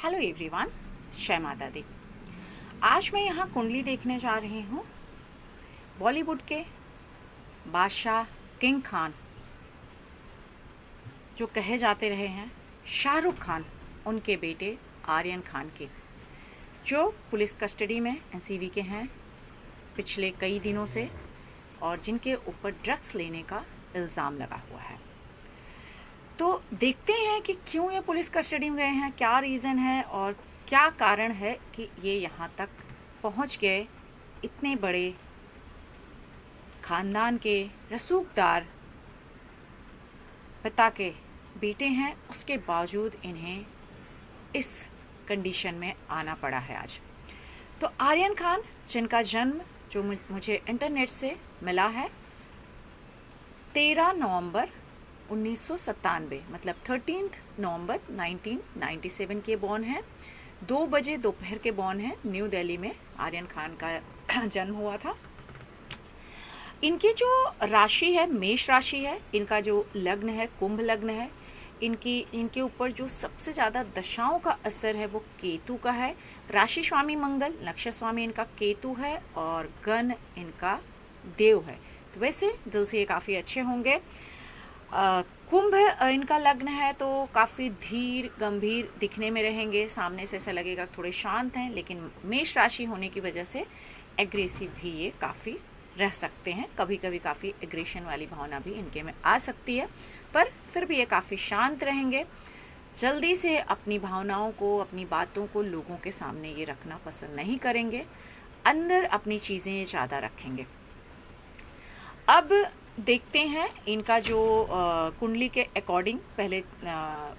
Hello everyone, जय माता दी। आज मैं यहाँ कुंडली देखने जा रही हूँ बॉलीवुड के बादशाह किंग खान जो कहे जाते रहे हैं, शाहरुख खान, उनके बेटे आर्यन खान के, जो पुलिस कस्टडी में एनसीबी के हैं पिछले कई दिनों से और जिनके ऊपर ड्रग्स लेने का इल्ज़ाम लगा हुआ है। तो देखते हैं कि क्यों ये पुलिस कस्टडी में गए हैं, क्या रीज़न है और क्या कारण है कि ये यहाँ तक पहुँच गए। इतने बड़े ख़ानदान के रसूखदार पिता के बेटे हैं, उसके बावजूद इन्हें इस कंडीशन में आना पड़ा है आज। तो आर्यन खान, जिनका जन्म जो मुझे इंटरनेट से मिला है 13 नवंबर 1997, मतलब 13 नवंबर 1997 के बॉर्न हैं। 2 बजे दोपहर के बॉर्न हैं। न्यू दिल्ली में आर्यन खान का जन्म हुआ था। इनकी जो राशि है मेष राशि है, इनका जो लग्न है कुंभ लग्न है। इनके ऊपर जो सबसे ज़्यादा दशाओं का असर है वो केतु का है। राशि स्वामी मंगल, नक्षत्र स्वामी इनका केतु है और गण इनका देव है। तो वैसे दिल से ये काफ़ी अच्छे होंगे। कुंभ इनका लग्न है तो काफ़ी धीर गंभीर दिखने में रहेंगे, सामने से ऐसा लगेगा थोड़े शांत हैं, लेकिन मेष राशि होने की वजह से एग्रेसिव भी ये काफ़ी रह सकते हैं। कभी कभी काफ़ी एग्रेशन वाली भावना भी इनके में आ सकती है, पर फिर भी ये काफ़ी शांत रहेंगे। जल्दी से अपनी भावनाओं को, अपनी बातों को लोगों के सामने ये रखना पसंद नहीं करेंगे, अंदर अपनी चीज़ें ज़्यादा रखेंगे। अब देखते हैं इनका जो कुंडली के अकॉर्डिंग, पहले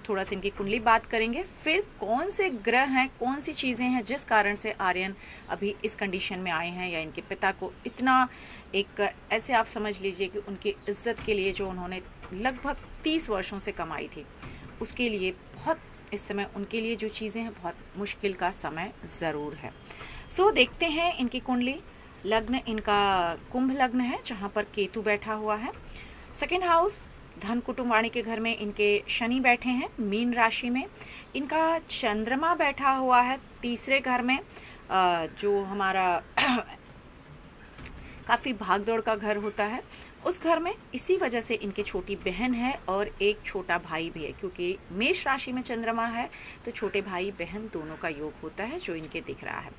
थोड़ा सा इनकी कुंडली बात करेंगे, फिर कौन से ग्रह हैं, कौन सी चीज़ें हैं जिस कारण से आर्यन अभी इस कंडीशन में आए हैं, या इनके पिता को इतना एक ऐसे आप समझ लीजिए कि उनकी इज्जत के लिए जो उन्होंने लगभग 30 वर्षों से कमाई थी, उसके लिए बहुत इस समय उनके लिए जो चीज़ें हैं बहुत मुश्किल का समय ज़रूर है। सो देखते हैं इनकी कुंडली। लग्न इनका कुंभ लग्न है जहाँ पर केतु बैठा हुआ है। सेकेंड हाउस धन कुटुंब वाणी के घर में इनके शनि बैठे हैं। मीन राशि में इनका चंद्रमा बैठा हुआ है तीसरे घर में, जो हमारा काफ़ी भागदौड़ का घर होता है, उस घर में। इसी वजह से इनकी छोटी बहन है और एक छोटा भाई भी है, क्योंकि मेष राशि में चंद्रमा है तो छोटे भाई बहन दोनों का योग होता है जो इनके दिख रहा है।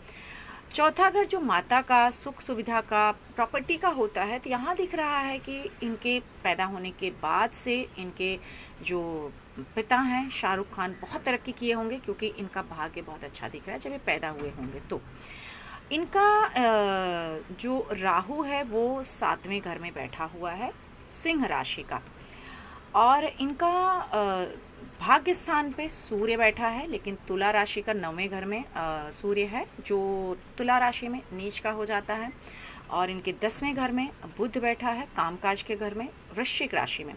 चौथा घर जो माता का, सुख सुविधा का, प्रॉपर्टी का होता है, तो यहाँ दिख रहा है कि इनके पैदा होने के बाद से इनके जो पिता हैं शाहरुख खान बहुत तरक्की किए होंगे, क्योंकि इनका भाग्य बहुत अच्छा दिख रहा है जब ये पैदा हुए होंगे। तो इनका जो राहु है वो 7वें घर में बैठा हुआ है सिंह राशि का, और इनका भाग्य स्थान पे सूर्य बैठा है, लेकिन तुला राशि का 9वें घर में सूर्य है जो तुला राशि में नीच का हो जाता है। और इनके 10वें घर में बुध बैठा है कामकाज के घर में वृश्चिक राशि में।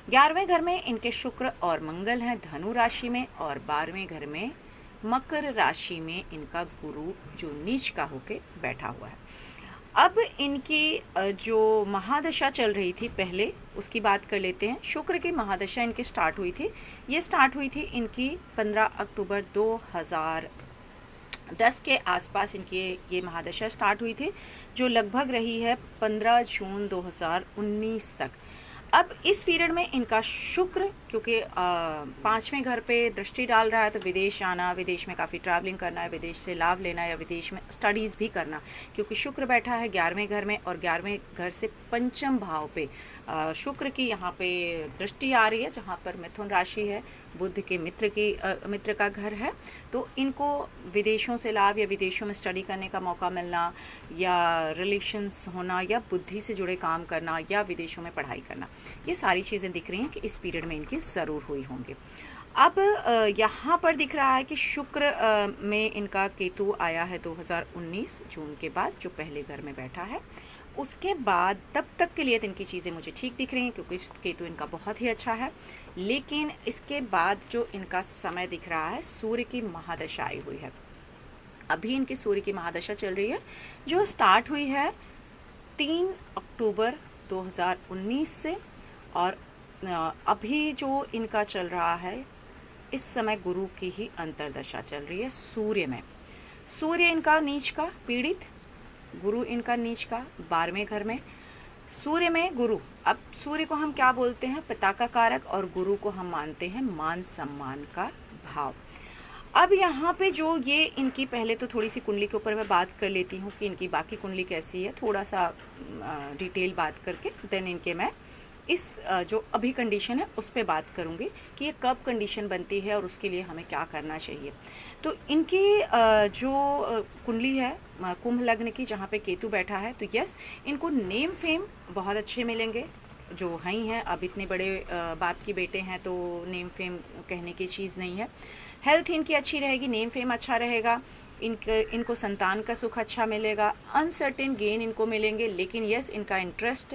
11वें घर में इनके शुक्र और मंगल हैं धनु राशि में, और 12वें घर में मकर राशि में इनका गुरु जो नीच का होके बैठा हुआ है। अब इनकी जो महादशा चल रही थी पहले, उसकी बात कर लेते हैं। शुक्र की महादशा इनकी स्टार्ट हुई थी। ये स्टार्ट हुई थी इनकी 15 अक्टूबर 2010 के आसपास इनकी ये महादशा स्टार्ट हुई थी, जो लगभग रही है 15 जून 2019 तक। अब इस पीरियड में इनका शुक्र, क्योंकि 5वें घर पे दृष्टि डाल रहा है, तो विदेश आना, विदेश में काफ़ी ट्रैवलिंग करना है, विदेश से लाभ लेना या विदेश में स्टडीज़ भी करना, क्योंकि शुक्र बैठा है 11वें घर में, और 11वें घर से पंचम भाव पे शुक्र की यहाँ पे दृष्टि आ रही है, जहाँ पर मिथुन राशि है, बुध के मित्र का घर है। तो इनको विदेशों से लाभ या विदेशों में स्टडी करने का मौका मिलना, या रिलेशंस होना, या बुद्धि से जुड़े काम करना, या विदेशों में पढ़ाई करना, ये सारी चीज़ें दिख रही हैं कि इस पीरियड में इनकी ज़रूर हुई होंगी। अब यहाँ पर दिख रहा है कि शुक्र में इनका केतु आया है 2019 जून के बाद, जो पहले घर में बैठा है। उसके बाद तब तक के लिए तो इनकी चीज़ें मुझे ठीक दिख रही हैं, क्योंकि केतु इनका बहुत ही अच्छा है। लेकिन इसके बाद जो इनका समय दिख रहा है, सूर्य की महादशा आई हुई है। अभी इनकी सूर्य की महादशा चल रही है, जो स्टार्ट हुई है 3 अक्टूबर 2019 से, और अभी जो इनका चल रहा है इस समय गुरु की ही अंतर्दशा चल रही है सूर्य में। सूर्य इनका नीच का पीड़ित, गुरु इनका नीच का 12वें घर में। सूर्य में गुरु, अब सूर्य को हम क्या बोलते हैं, पिता का कारक, और गुरु को हम मानते हैं मान सम्मान का भाव। अब यहाँ पे जो ये इनकी, पहले तो थोड़ी सी कुंडली के ऊपर मैं बात कर लेती हूँ कि इनकी बाकी कुंडली कैसी है, थोड़ा सा डिटेल बात करके देन इनके मैं इस जो अभी कंडीशन है उस पर बात करूँगी कि ये कब कंडीशन बनती है और उसके लिए हमें क्या करना चाहिए। तो इनकी जो कुंडली है कुंभ लग्न की, जहाँ पे केतु बैठा है, तो यस, इनको नेम फेम बहुत अच्छे मिलेंगे जो हैं ही हैं। अब इतने बड़े बाप की बेटे हैं तो नेम फेम कहने की चीज़ नहीं है। हेल्थ इनकी अच्छी रहेगी, नेम फेम अच्छा रहेगा, इनको संतान का सुख अच्छा मिलेगा, अनसर्टेन गेन इनको मिलेंगे, लेकिन यस, इनका इंटरेस्ट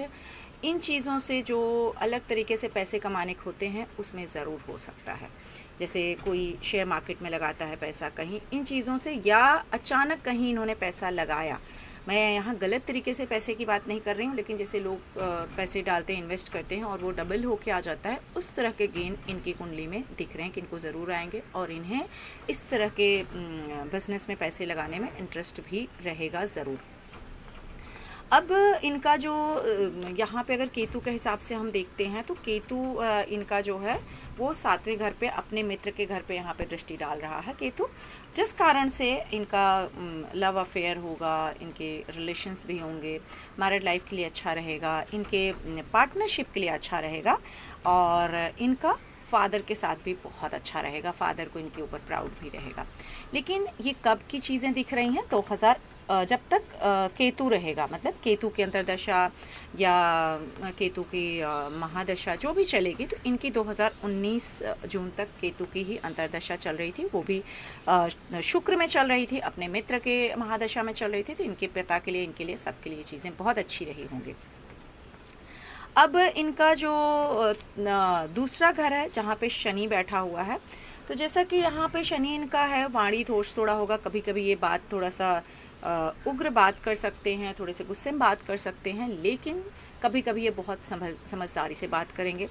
इन चीज़ों से जो अलग तरीके से पैसे कमाने के होते हैं उसमें ज़रूर हो सकता है। जैसे कोई शेयर मार्केट में लगाता है पैसा कहीं, इन चीज़ों से, या अचानक कहीं इन्होंने पैसा लगाया। मैं यहाँ गलत तरीके से पैसे की बात नहीं कर रही हूँ, लेकिन जैसे लोग पैसे डालते हैं, इन्वेस्ट करते हैं और वो डबल होके आ जाता है, उस तरह के गेन इनकी कुंडली में दिख रहे हैं कि इनको ज़रूर आएंगे और इन्हें इस तरह के बिजनेस में पैसे लगाने में इंटरेस्ट भी रहेगा ज़रूर। अब इनका जो यहाँ पे अगर केतु के हिसाब से हम देखते हैं तो केतु इनका जो है वो 7वें घर पे, अपने मित्र के घर पे यहाँ पे दृष्टि डाल रहा है केतु, जिस कारण से इनका लव अफेयर होगा, इनके रिलेशंस भी होंगे, मैरिड लाइफ के लिए अच्छा रहेगा, इनके पार्टनरशिप के लिए अच्छा रहेगा, और इनका फादर के साथ भी बहुत अच्छा रहेगा, फादर को इनके ऊपर प्राउड भी रहेगा। लेकिन ये कब की चीज़ें दिख रही हैं, 2000 जब तक केतु रहेगा, मतलब केतु की अंतर्दशा या केतु की महादशा जो भी चलेगी, तो इनकी 2019 जून तक केतु की ही अंतर्दशा चल रही थी, वो भी शुक्र में चल रही थी, अपने मित्र के महादशा में चल रही थी, तो इनके पिता के लिए, इनके लिए, सबके लिए चीज़ें बहुत अच्छी रही होंगी। अब इनका जो दूसरा घर है जहाँ पे शनि बैठा हुआ है, तो जैसा कि यहाँ पे शनि इनका है, वाणी दोष थोड़ा होगा, कभी कभी ये बात थोड़ा सा उग्र बात कर सकते हैं, थोड़े से गुस्से में बात कर सकते हैं, लेकिन कभी कभी ये बहुत समझदारी से बात करेंगे।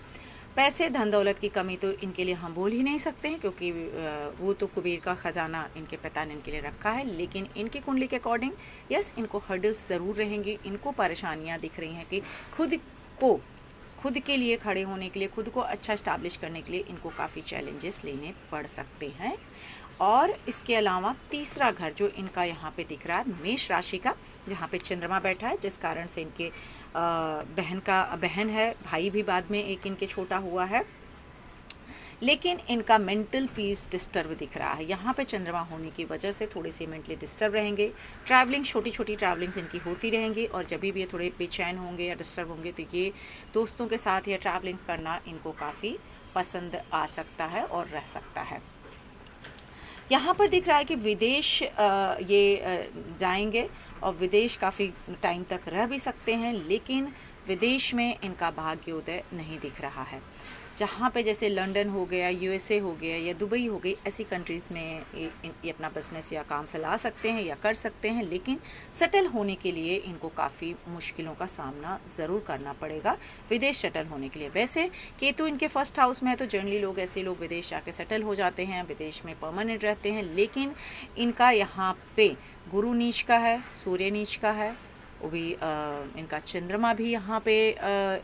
पैसे धन दौलत की कमी तो इनके लिए हम बोल ही नहीं सकते हैं, क्योंकि वो तो कुबेर का ख़जाना इनके पिता ने इनके लिए रखा है। लेकिन इनकी कुंडली के अकॉर्डिंग यस, इनको हर्डल्स ज़रूर रहेंगी, इनको परेशानियाँ दिख रही हैं कि खुद के लिए खड़े होने के लिए, खुद को अच्छा इस्टेब्लिश करने के लिए इनको काफ़ी चैलेंजेस लेने पड़ सकते हैं। और इसके अलावा तीसरा घर जो इनका यहाँ पे दिख रहा है, मेष राशि का, जहाँ पे चंद्रमा बैठा है, जिस कारण से इनके बहन है, भाई भी बाद में एक इनके छोटा हुआ है, लेकिन इनका मेंटल पीस डिस्टर्ब दिख रहा है। यहाँ पे चंद्रमा होने की वजह से थोड़े से मेंटली डिस्टर्ब रहेंगे। ट्रैवलिंग, छोटी छोटी ट्रैवलिंग्स इनकी होती रहेंगी, और जब भी ये थोड़े बेचैन होंगे या डिस्टर्ब होंगे तो ये दोस्तों के साथ या ट्रैवलिंग करना इनको काफ़ी पसंद आ सकता है और रह सकता है। यहाँ पर दिख रहा है कि विदेश ये जाएंगे और विदेश काफ़ी टाइम तक रह भी सकते हैं, लेकिन विदेश में इनका भाग्योदय नहीं दिख रहा है। जहाँ पे जैसे लंदन हो गया, यूएसए हो गया या दुबई हो गई, ऐसी कंट्रीज़ में ये अपना बिजनेस या काम फैला सकते हैं या कर सकते हैं, लेकिन सेटल होने के लिए इनको काफ़ी मुश्किलों का सामना ज़रूर करना पड़ेगा विदेश सेटल होने के लिए। वैसे केतु इनके फर्स्ट हाउस में है, तो जनरली लोग, ऐसे लोग विदेश जाके सेटल हो जाते हैं, विदेश में परमानेंट रहते हैं। लेकिन इनका यहाँ पे गुरु नीच का है, सूर्य नीच का है, वो भी इनका चंद्रमा भी यहाँ पे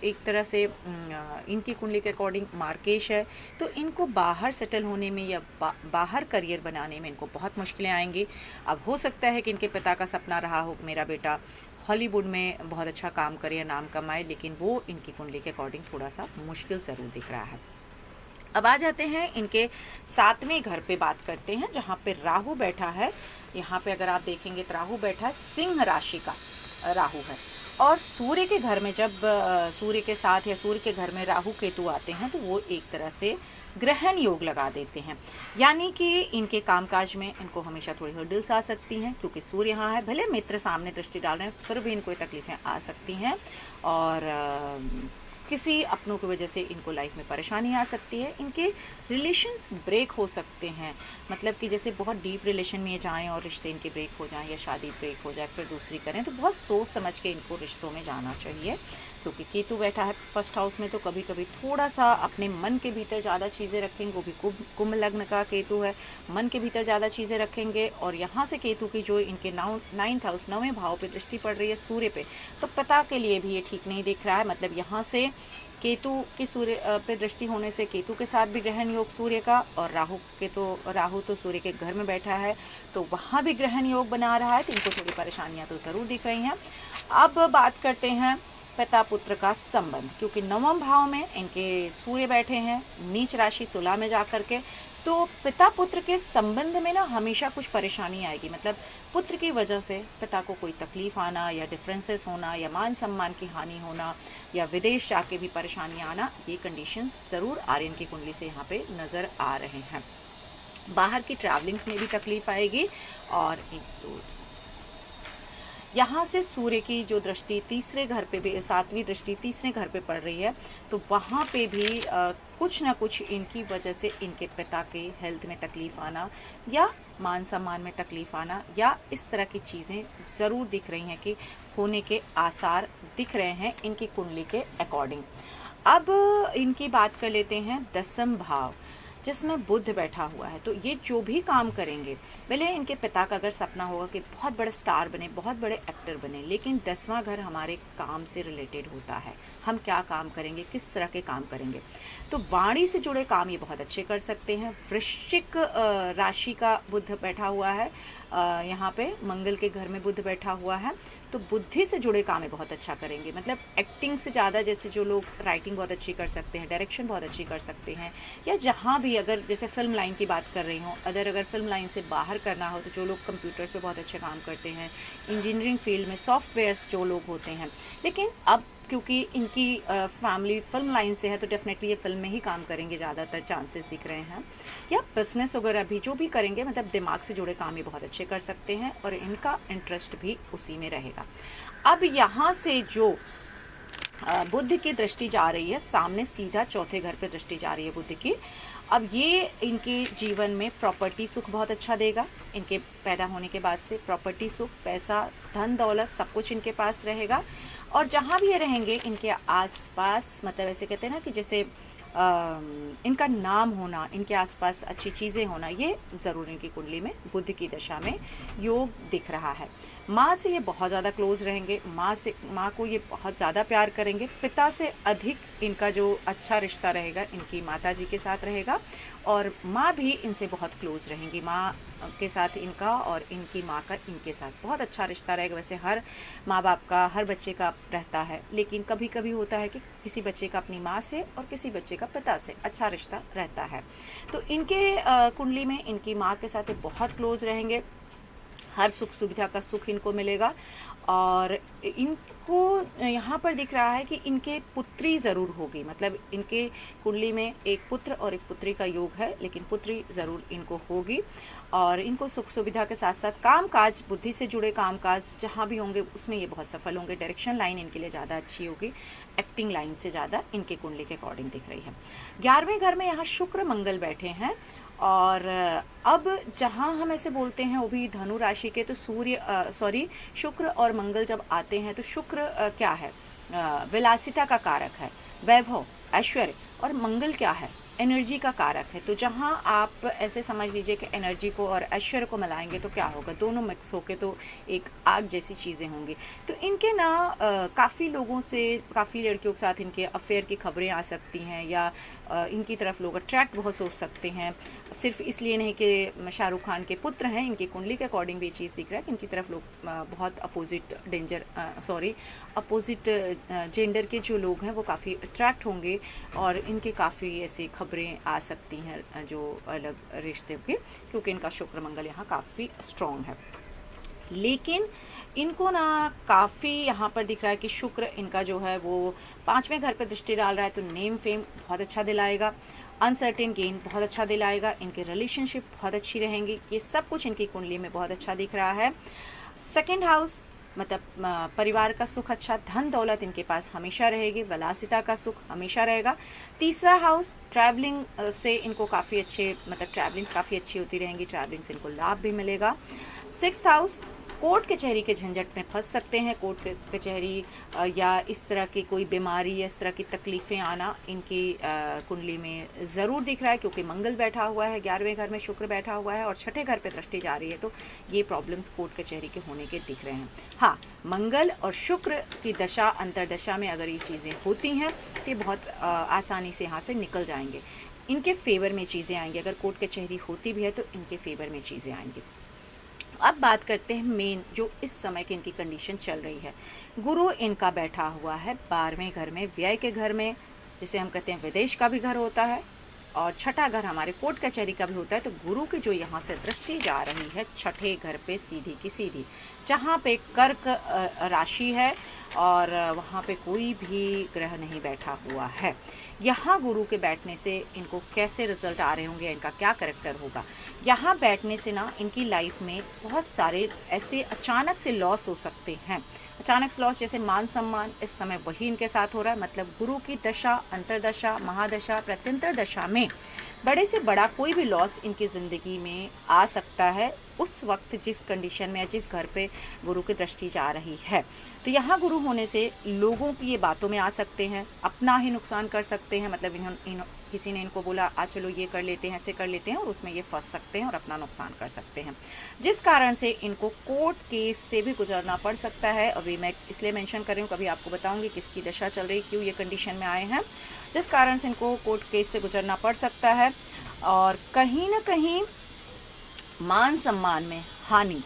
एक तरह से इनकी कुंडली के अकॉर्डिंग मार्केश है, तो इनको बाहर सेटल होने में या बाहर करियर बनाने में इनको बहुत मुश्किलें आएंगी। अब हो सकता है कि इनके पिता का सपना रहा हो मेरा बेटा हॉलीवुड में बहुत अच्छा काम करे या नाम कमाए, लेकिन वो इनकी कुंडली के अकॉर्डिंग थोड़ा सा मुश्किल ज़रूर दिख रहा है। अब आ जाते हैं इनके 7वें घर पे बात करते हैं, जहाँ पे राहु बैठा है। यहाँ पे अगर आप देखेंगे तो राहु बैठा है, सिंह राशि का राहु है, और सूर्य के घर में जब सूर्य के साथ या सूर्य के घर में राहु केतु आते हैं तो वो एक तरह से ग्रहण योग लगा देते हैं, यानी कि इनके कामकाज में इनको हमेशा थोड़ी हर्डल्स आ सकती हैं, क्योंकि सूर्य यहाँ है। भले मित्र सामने दृष्टि डाल रहे हैं, फिर भी इनको ये तकलीफ़ें आ सकती हैं, और किसी अपनों की वजह से इनको लाइफ में परेशानी आ सकती है। इनके रिलेशंस ब्रेक हो सकते हैं, मतलब कि जैसे बहुत डीप रिलेशन में जाएं और रिश्ते इनके ब्रेक हो जाएं, या शादी ब्रेक हो जाए फिर दूसरी करें, तो बहुत सोच समझ के इनको रिश्तों में जाना चाहिए, क्योंकि केतु बैठा है फर्स्ट हाउस में, तो कभी कभी थोड़ा सा अपने मन के भीतर ज़्यादा चीज़ें रखेंगे। वो भी कुंभ लग्न का केतु है, मन के भीतर ज़्यादा चीज़ें रखेंगे। और यहाँ से केतु की जो इनके 9th हाउस 9वें भाव पे दृष्टि पड़ रही है सूर्य पे, तो पिता के लिए भी ये ठीक नहीं दिख रहा है। मतलब यहाँ से केतु की सूर्य पे दृष्टि होने से केतु के साथ भी ग्रहण योग सूर्य का, और राहु तो सूर्य के घर में बैठा है, तो वहाँ भी ग्रहण योग बना रहा है। तो इनको थोड़ी परेशानियाँ तो ज़रूर दिख रही हैं। अब बात करते हैं पिता पुत्र का संबंध, क्योंकि 9वें भाव में इनके सूर्य बैठे हैं नीच राशि तुला में जा करके, तो पिता पुत्र के संबंध में ना हमेशा कुछ परेशानी आएगी। मतलब पुत्र की वजह से पिता को कोई तकलीफ आना, या डिफरेंसेस होना, या मान सम्मान की हानि होना, या विदेश जाके भी परेशानी आना, ये कंडीशन ज़रूर आर्यन की कुंडली से यहाँ पे नज़र आ रहे हैं। बाहर की ट्रैवलिंग्स में भी तकलीफ आएगी। और यहाँ से सूर्य की जो दृष्टि तीसरे घर पे भी, 7वीं दृष्टि तीसरे घर पे पड़ रही है, तो वहाँ पे भी कुछ ना कुछ इनकी वजह से इनके पिता के हेल्थ में तकलीफ आना, या मान सम्मान में तकलीफ आना, या इस तरह की चीज़ें ज़रूर दिख रही हैं कि होने के आसार दिख रहे हैं इनकी कुंडली के अकॉर्डिंग। अब इनकी बात कर लेते हैं 10वें भाव, जिसमें बुध बैठा हुआ है। तो ये जो भी काम करेंगे, पहले इनके पिता का अगर सपना होगा कि बहुत बड़े स्टार बने, बहुत बड़े एक्टर बने, लेकिन 10वां घर हमारे काम से रिलेटेड होता है। हम क्या काम करेंगे, किस तरह के काम करेंगे, तो वाणी से जुड़े काम ये बहुत अच्छे कर सकते हैं। वृश्चिक राशि का बुध बैठा हुआ है, यहाँ पे मंगल के घर में बुध बैठा हुआ है, तो बुद्धि से जुड़े काम ये बहुत अच्छा करेंगे। मतलब एक्टिंग से ज़्यादा, जैसे जो लोग राइटिंग बहुत अच्छी कर सकते हैं, डायरेक्शन बहुत अच्छी कर सकते हैं, या जहाँ भी अगर जैसे फिल्म लाइन की बात कर रही हूँ, अगर फिल्म लाइन से बाहर करना हो, तो जो लोग कंप्यूटर्स पे बहुत अच्छे काम करते हैं, इंजीनियरिंग फील्ड में सॉफ्टवेयर्स जो लोग होते हैं। लेकिन अब क्योंकि इनकी फैमिली फिल्म लाइन से है, तो डेफिनेटली ये फिल्म में ही काम करेंगे, ज़्यादातर चांसेस दिख रहे हैं। या बिजनेस वगैरह भी जो भी करेंगे, मतलब दिमाग से जुड़े काम ये बहुत अच्छे कर सकते हैं, और इनका इंटरेस्ट भी उसी में रहेगा। अब यहाँ से जो बुध की दृष्टि जा रही है, सामने सीधा चौथे घर पे दृष्टि जा रही है बुध की। अब ये इनके जीवन में प्रॉपर्टी सुख बहुत अच्छा देगा। इनके पैदा होने के बाद से प्रॉपर्टी सुख, पैसा, धन दौलत सब कुछ इनके पास रहेगा। और जहाँ भी ये रहेंगे इनके आसपास, मतलब ऐसे कहते हैं ना कि जैसे इनका नाम होना, इनके आसपास अच्छी चीज़ें होना, ये ज़रूर इनकी कुंडली में बुध की दशा में योग दिख रहा है। माँ से ये बहुत ज़्यादा क्लोज रहेंगे, माँ को ये बहुत ज़्यादा प्यार करेंगे। पिता से अधिक इनका जो अच्छा रिश्ता रहेगा इनकी माता जी के साथ रहेगा, और माँ भी इनसे बहुत क्लोज रहेंगी। माँ के साथ इनका और इनकी माँ का इनके साथ बहुत अच्छा रिश्ता रहेगा। वैसे हर माँ बाप का, हर बच्चे का रहता है, लेकिन कभी कभी होता है कि किसी बच्चे का अपनी माँ से और किसी बच्चे का पिता से अच्छा रिश्ता रहता है। तो इनके कुंडली में इनकी माँ के साथ ये बहुत क्लोज रहेंगे, हर सुख सुविधा का सुख इनको मिलेगा। और इनको यहाँ पर दिख रहा है कि इनके पुत्री ज़रूर होगी, मतलब इनके कुंडली में एक पुत्र और एक पुत्री का योग है, लेकिन पुत्री ज़रूर इनको होगी। और इनको सुख सुविधा के साथ साथ काम काज, बुद्धि से जुड़े काम काज जहाँ भी होंगे उसमें ये बहुत सफल होंगे। डायरेक्शन लाइन इनके लिए ज़्यादा अच्छी होगी, एक्टिंग लाइन से ज़्यादा इनके कुंडली के अकॉर्डिंग दिख रही है। 11वें घर में यहाँ शुक्र मंगल बैठे हैं, और अब जहाँ हम ऐसे बोलते हैं वो भी धनु राशि के, तो शुक्र और मंगल जब आते हैं, तो शुक्र क्या है, विलासिता का कारक है, वैभव, ऐश्वर्य, और मंगल क्या है, एनर्जी का कारक है। तो जहाँ आप ऐसे समझ लीजिए कि एनर्जी को और ऐश्वर्य को मिलाएंगे तो क्या होगा, दोनों मिक्स होके तो एक आग जैसी चीज़ें होंगी। तो इनके ना काफ़ी लोगों से, काफ़ी लड़कियों के साथ इनके अफेयर की खबरें आ सकती हैं, या इनकी तरफ लोग अट्रैक्ट बहुत सोच सकते हैं। सिर्फ इसलिए नहीं कि शाहरुख खान के पुत्र हैं, इनकी कुंडली के अकॉर्डिंग भी ये चीज़ दिख रहा है कि इनकी तरफ लोग बहुत अपोजिट जेंडर के जो लोग हैं वो काफ़ी अट्रैक्ट होंगे, और इनके काफ़ी ऐसे खबरें आ सकती हैं जो अलग रिश्ते के, क्योंकि इनका शुक्र मंगल यहाँ काफ़ी स्ट्रॉन्ग है। लेकिन इनको ना काफ़ी यहाँ पर दिख रहा है कि शुक्र इनका जो है वो 5वें घर पर दृष्टि डाल रहा है, तो नेम फेम बहुत अच्छा दिलाएगा, अनसर्टेन गेन बहुत अच्छा दिलाएगा, इनके रिलेशनशिप बहुत अच्छी रहेंगी। ये सब कुछ इनकी कुंडली में बहुत अच्छा दिख रहा है। 2nd हाउस मतलब परिवार का सुख अच्छा, धन दौलत इनके पास हमेशा रहेगी, विलासिता का सुख हमेशा रहेगा। 3रा हाउस ट्रैवलिंग से इनको काफ़ी अच्छे, मतलब ट्रैवलिंग्स काफ़ी अच्छी होती रहेंगी, ट्रैवलिंग से इनको लाभ भी मिलेगा। 6th हाउस कोर्ट कचहरी के झंझट में फंस सकते हैं। कोर्ट कचहरी या इस तरह की कोई बीमारी या इस तरह की तकलीफ़ें आना इनकी कुंडली में ज़रूर दिख रहा है, क्योंकि मंगल बैठा हुआ है, 11वें घर में शुक्र बैठा हुआ है और छठे घर पे दृष्टि जा रही है, तो ये प्रॉब्लम्स कोर्ट कचहरी के होने के दिख रहे हैं। हाँ, मंगल और शुक्र की दशा अंतरदशा में अगर ये चीज़ें होती हैं तो ये बहुत आसानी से यहाँ से निकल जाएंगे, इनके फेवर में चीज़ें आएंगी। अगर कोर्ट कचहरी होती भी है तो इनके फेवर में चीज़ें आएंगी। अब बात करते हैं मेन जो इस समय की इनकी कंडीशन चल रही है। गुरु इनका बैठा हुआ है 12वें घर में, व्यय के घर में, जिसे हम कहते हैं विदेश का भी घर होता है, और छठा घर हमारे कोर्ट कचहरी का भी होता है। तो गुरु की जो यहाँ से दृष्टि जा रही है छठे घर पे सीधी की सीधी, जहाँ पे कर्क राशि है और वहाँ पे कोई भी ग्रह नहीं बैठा हुआ है। यहाँ गुरु के बैठने से इनको कैसे रिजल्ट आ रहे होंगे, इनका क्या करेक्टर होगा। यहाँ बैठने से ना इनकी लाइफ में बहुत सारे ऐसे अचानक से लॉस हो सकते हैं। अचानक से लॉस जैसे मान सम्मान, इस समय वही इनके साथ हो रहा है। मतलब गुरु की दशा, अंतरदशा, महादशा, प्रत्यंतर दशा में बड़े से बड़ा कोई भी लॉस इनकी ज़िंदगी में आ सकता है उस वक्त जिस कंडीशन में या जिस घर पे गुरु की दृष्टि जा रही है। तो यहाँ गुरु होने से लोगों की ये बातों में आ सकते हैं, अपना ही नुकसान कर सकते हैं। मतलब किसी ने इनको बोला आ चलो ये कर लेते हैं, ऐसे कर लेते हैं, और उसमें ये फंस सकते हैं और अपना नुकसान कर सकते हैं, जिस कारण से इनको कोर्ट केस से भी गुजरना पड़ सकता है। अभी मैं इसलिए मेंशन कर रही हूँ, कभी आपको बताऊँगी किसकी दशा चल रही, क्यों ये कंडीशन में आए हैं, जिस कारण से इनको कोर्ट केस से गुजरना पड़ सकता है। और कहीं ना कहीं मान सम्मान में हानि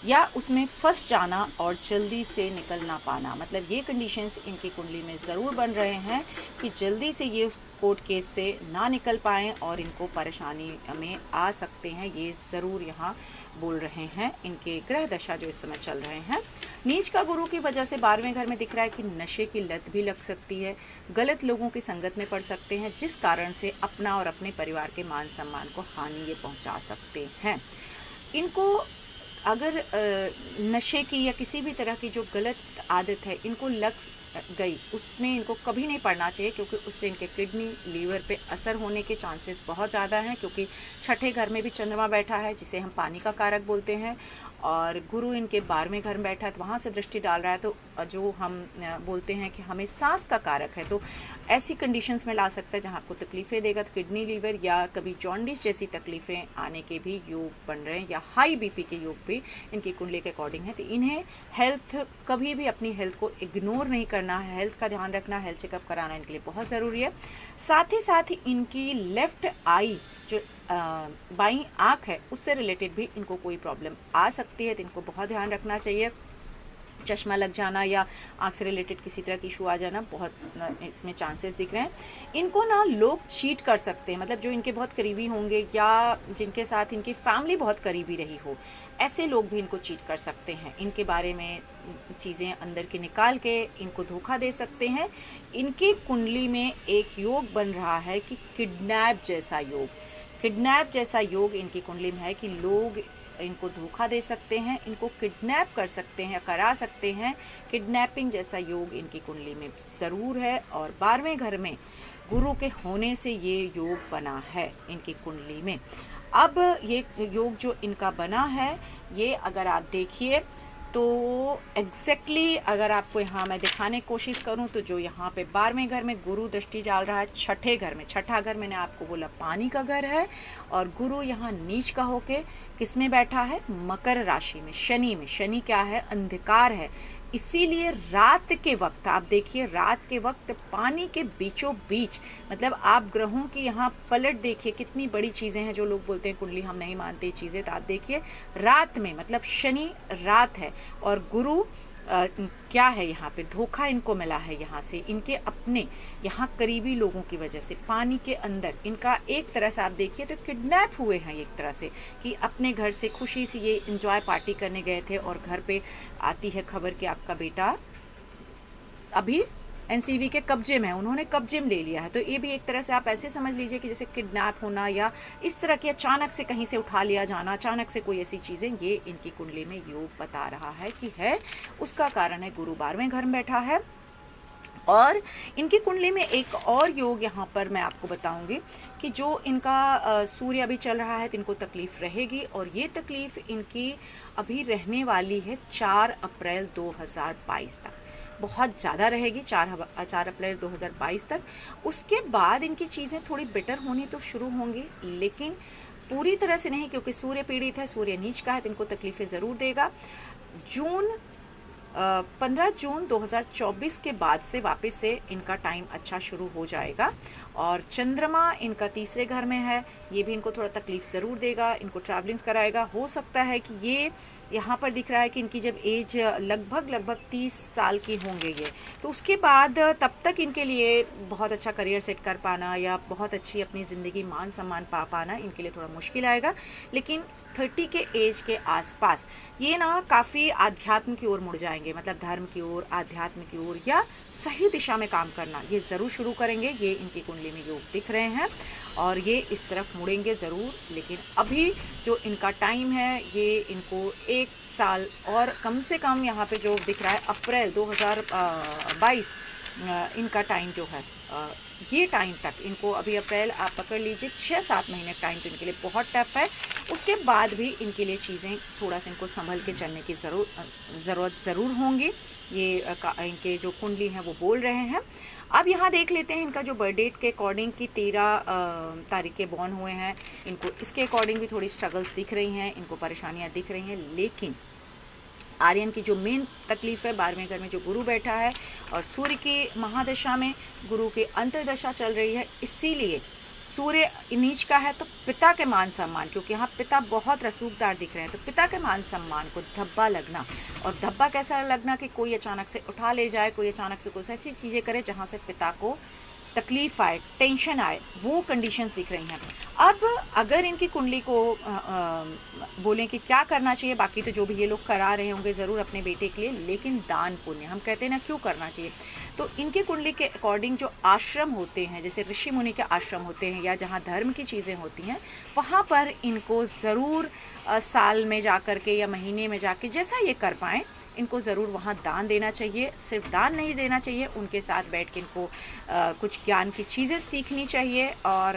या उसमें फंस जाना और जल्दी से निकल ना पाना, मतलब ये कंडीशंस इनकी कुंडली में ज़रूर बन रहे हैं कि जल्दी से ये कोर्ट केस से ना निकल पाएँ और इनको परेशानी में आ सकते हैं। ये ज़रूर यहाँ बोल रहे हैं इनके ग्रह दशा जो इस समय चल रहे हैं। नीच का गुरु की वजह से 12वें घर में दिख रहा है कि नशे की लत भी लग सकती है, गलत लोगों की संगत में पड़ सकते हैं, जिस कारण से अपना और अपने परिवार के मान सम्मान को हानि ये पहुँचा सकते हैं। इनको अगर नशे की या किसी भी तरह की जो गलत आदत है इनको लग गई, उसमें इनको कभी नहीं पड़ना चाहिए, क्योंकि उससे इनके किडनी, लीवर पे असर होने के चांसेस बहुत ज़्यादा हैं। क्योंकि छठे घर में भी चंद्रमा बैठा है, जिसे हम पानी का कारक बोलते हैं, और गुरु इनके 12वें घर में बैठा है, तो वहाँ से दृष्टि डाल रहा है, तो जो हम बोलते हैं कि हमें सांस का कारक है, तो ऐसी कंडीशंस में ला सकता है जहाँ आपको तकलीफ़ें देगा। तो किडनी, लीवर या कभी जॉन्डिस जैसी तकलीफ़ें आने के भी योग बन रहे हैं, या हाई बीपी के योग भी इनकी कुंडली के अकॉर्डिंग है। तो इन्हें हेल्थ, कभी भी अपनी हेल्थ को इग्नोर नहीं करना है, हेल्थ का ध्यान रखना, हेल्थ चेकअप कराना इनके लिए बहुत ज़रूरी है। साथ ही इनकी लेफ़्ट आई जो बाईं आँख है उससे रिलेटेड भी इनको कोई प्रॉब्लम आ सकती है, तो इनको बहुत ध्यान रखना चाहिए। चश्मा लग जाना या आँख से रिलेटेड किसी तरह की इशू आ जाना बहुत इसमें चांसेस दिख रहे हैं। इनको ना लोग चीट कर सकते हैं, मतलब जो इनके बहुत करीबी होंगे या जिनके साथ इनकी फैमिली बहुत करीबी रही हो, ऐसे लोग भी इनको चीट कर सकते हैं। इनके बारे में चीज़ें अंदर की निकाल के इनको धोखा दे सकते हैं। इनकी कुंडली में एक योग बन रहा है कि किडनैप जैसा योग इनकी कुंडली में है कि लोग इनको धोखा दे सकते हैं, इनको किडनैप कर सकते हैं, करा सकते हैं। किडनैपिंग जैसा योग इनकी कुंडली में ज़रूर है, और 12वें घर में गुरु के होने से ये योग बना है इनकी कुंडली में। अब ये योग जो इनका बना है, ये अगर आप देखिए तो एग्जैक्टली अगर आपको यहाँ मैं दिखाने की कोशिश करूँ तो जो यहाँ पे 12वें घर में गुरु दृष्टि डाल रहा है छठे घर में, छठा घर मैंने आपको बोला पानी का घर है, और गुरु यहाँ नीच का होके किस में बैठा है, मकर राशि में, शनि में। शनि क्या है, अंधकार है। इसीलिए रात के वक्त आप देखिए, रात के वक्त पानी के बीचों बीच, मतलब आप ग्रहों की यहाँ पलट देखिए, कितनी बड़ी चीज़ें हैं। जो लोग बोलते हैं कुंडली हम नहीं मानते चीज़ें, तो आप देखिए रात में, मतलब शनि रात है और गुरु क्या है, यहाँ पे धोखा इनको मिला है यहाँ से, इनके अपने यहाँ करीबी लोगों की वजह से पानी के अंदर इनका एक तरह से आप देखिए तो किडनैप हुए हैं एक तरह से, कि अपने घर से खुशी से ये इंजॉय पार्टी करने गए थे और घर पे आती है खबर कि आपका बेटा अभी एनसीबी के कब्जे में है, उन्होंने कब्जे में ले लिया है। तो ये भी एक तरह से आप ऐसे समझ लीजिए कि जैसे किडनैप होना या इस तरह की अचानक से कहीं से उठा लिया जाना, अचानक से कोई ऐसी चीज़ें, ये इनकी कुंडली में योग बता रहा है कि है। उसका कारण है गुरु 12वें घर में बैठा है, और इनकी कुंडली में एक और योग यहाँ पर मैं आपको बताऊंगी कि जो इनका सूर्य अभी चल रहा है तो इनको तकलीफ़ रहेगी, और ये तकलीफ़ इनकी अभी रहने वाली है 4 अप्रैल 2022 तक, बहुत ज़्यादा रहेगी। 4 अप्रैल 2022 तक। उसके बाद इनकी चीज़ें थोड़ी बेटर होनी तो शुरू होंगी, लेकिन पूरी तरह से नहीं, क्योंकि सूर्य पीड़ित है, सूर्य नीच का है, तो इनको तकलीफ़ें ज़रूर देगा। 15 जून 2024 के बाद से वापस से इनका टाइम अच्छा शुरू हो जाएगा। और चंद्रमा इनका तीसरे घर में है, ये भी इनको थोड़ा तकलीफ ज़रूर देगा, इनको ट्रैवलिंग्स कराएगा। हो सकता है कि ये यहाँ पर दिख रहा है कि इनकी जब एज लगभग 30 साल की होंगे ये, तो उसके बाद तब तक इनके लिए बहुत अच्छा करियर सेट कर पाना या बहुत अच्छी अपनी ज़िंदगी मान सम्मान पा पाना इनके लिए थोड़ा मुश्किल आएगा। लेकिन 30 के एज के आसपास ये ना काफ़ी आध्यात्म की ओर मुड़ जाएंगे, मतलब धर्म की ओर, आध्यात्म की ओर, या सही दिशा में काम करना ये ज़रूर शुरू करेंगे। ये इनकी कुंडली में योग दिख रहे हैं और ये इस तरफ मुड़ेंगे ज़रूर। लेकिन अभी जो इनका टाइम है ये इनको 1 साल और कम से कम यहाँ पे जो दिख रहा है अप्रैल 2022 इनका टाइम जो है, ये टाइम तक इनको अभी अप्रैल आप पकड़ लीजिए 6-7 महीने टाइम तो इनके लिए बहुत टफ है। उसके बाद भी इनके लिए चीज़ें थोड़ा सा इनको संभल के चलने की ज़रूरत ज़रूर होंगी। ये इनके जो कुंडली हैं वो बोल रहे हैं। अब यहाँ देख लेते हैं इनका जो बर्थ डेट के अकॉर्डिंग की 13 तारीख के बॉर्न हुए हैं, इनको इसके अकॉर्डिंग भी थोड़ी स्ट्रगल्स दिख रही हैं, इनको परेशानियाँ दिख रही हैं। लेकिन आर्यन की जो मेन तकलीफ़ है, 12वें घर में जो गुरु बैठा है और सूर्य की महादशा में गुरु की अंतर्दशा चल रही है, इसीलिए सूर्य नीच का है तो पिता के मान सम्मान, क्योंकि यहाँ पिता बहुत रसूखदार दिख रहे हैं, तो पिता के मान सम्मान को धब्बा लगना। और धब्बा कैसा लगना कि कोई अचानक से उठा ले जाए, कोई अचानक से कुछ ऐसी चीज़ें करे जहाँ से पिता को तकलीफ आए, टेंशन आए, वो कंडीशंस दिख रही हैं। अब अगर इनकी कुंडली को बोलें कि क्या करना चाहिए, बाकी तो जो भी ये लोग करा रहे होंगे ज़रूर अपने बेटे के लिए, लेकिन दान पुण्य हम कहते हैं ना क्यों करना चाहिए, तो इनके कुंडली के अकॉर्डिंग जो आश्रम होते हैं, जैसे ऋषि मुनि के आश्रम होते हैं या जहाँ धर्म की चीज़ें होती हैं, वहाँ पर इनको ज़रूर साल में जा कर के या महीने में जाके जैसा ये कर पाएँ, इनको ज़रूर वहाँ दान देना चाहिए। सिर्फ दान नहीं देना चाहिए, उनके साथ बैठ के इनको कुछ ज्ञान की चीज़ें सीखनी चाहिए। और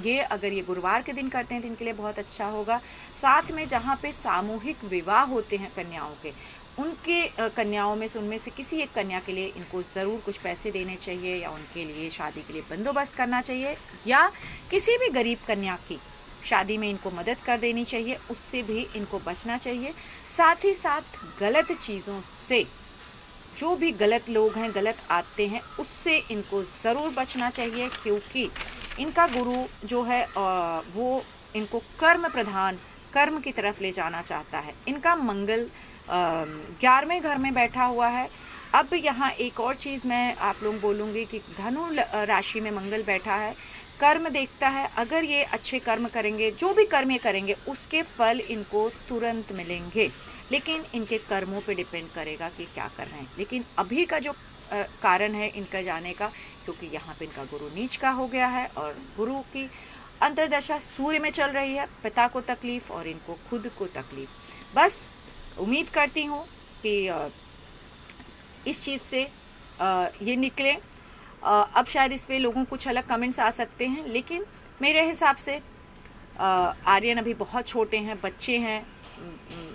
ये अगर ये गुरुवार के दिन करते हैं तो इनके लिए बहुत अच्छा होगा। साथ में जहाँ पे सामूहिक विवाह होते हैं कन्याओं के, उनके कन्याओं में से उनमें से किसी एक कन्या के लिए इनको ज़रूर कुछ पैसे देने चाहिए, या उनके लिए शादी के लिए बंदोबस्त करना चाहिए, या किसी भी गरीब कन्या की शादी में इनको मदद कर देनी चाहिए, उससे भी इनको बचना चाहिए। साथ ही साथ गलत चीज़ों से, जो भी गलत लोग हैं, गलत आते हैं, उससे इनको ज़रूर बचना चाहिए, क्योंकि इनका गुरु जो है वो इनको कर्म प्रधान, कर्म की तरफ ले जाना चाहता है। इनका मंगल 11वें घर में बैठा हुआ है। अब यहाँ एक और चीज़ मैं आप लोग बोलूँगी कि धनु राशि में मंगल बैठा है, कर्म देखता है। अगर ये अच्छे कर्म करेंगे, जो भी कर्म ये करेंगे, उसके फल इनको तुरंत मिलेंगे, लेकिन इनके कर्मों पे डिपेंड करेगा कि क्या कर रहे हैं। लेकिन अभी का जो कारण है इनका जाने का, क्योंकि यहाँ पे इनका गुरु नीच का हो गया है और गुरु की अंतर्दशा सूर्य में चल रही है, पिता को तकलीफ़ और इनको खुद को तकलीफ़। बस उम्मीद करती हूँ कि इस चीज़ से ये निकले। अब शायद इस पे लोगों को कुछ अलग कमेंट्स आ सकते हैं, लेकिन मेरे हिसाब से आर्यन अभी बहुत छोटे हैं, बच्चे हैं।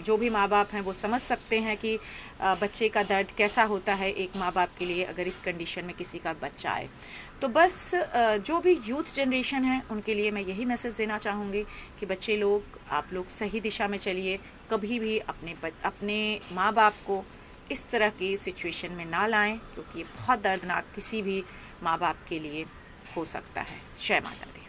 जो भी माँ बाप हैं वो समझ सकते हैं कि बच्चे का दर्द कैसा होता है एक माँ बाप के लिए अगर इस कंडीशन में किसी का बच्चा आए। तो बस जो भी यूथ जनरेशन है उनके लिए मैं यही मैसेज देना चाहूँगी कि बच्चे लोग, आप लोग सही दिशा में चलिए, कभी भी अपने माँ बाप को इस तरह की सिचुएशन में ना लाएं, क्योंकि बहुत दर्दनाक किसी भी माँ बाप के लिए हो सकता है। जय माता दी।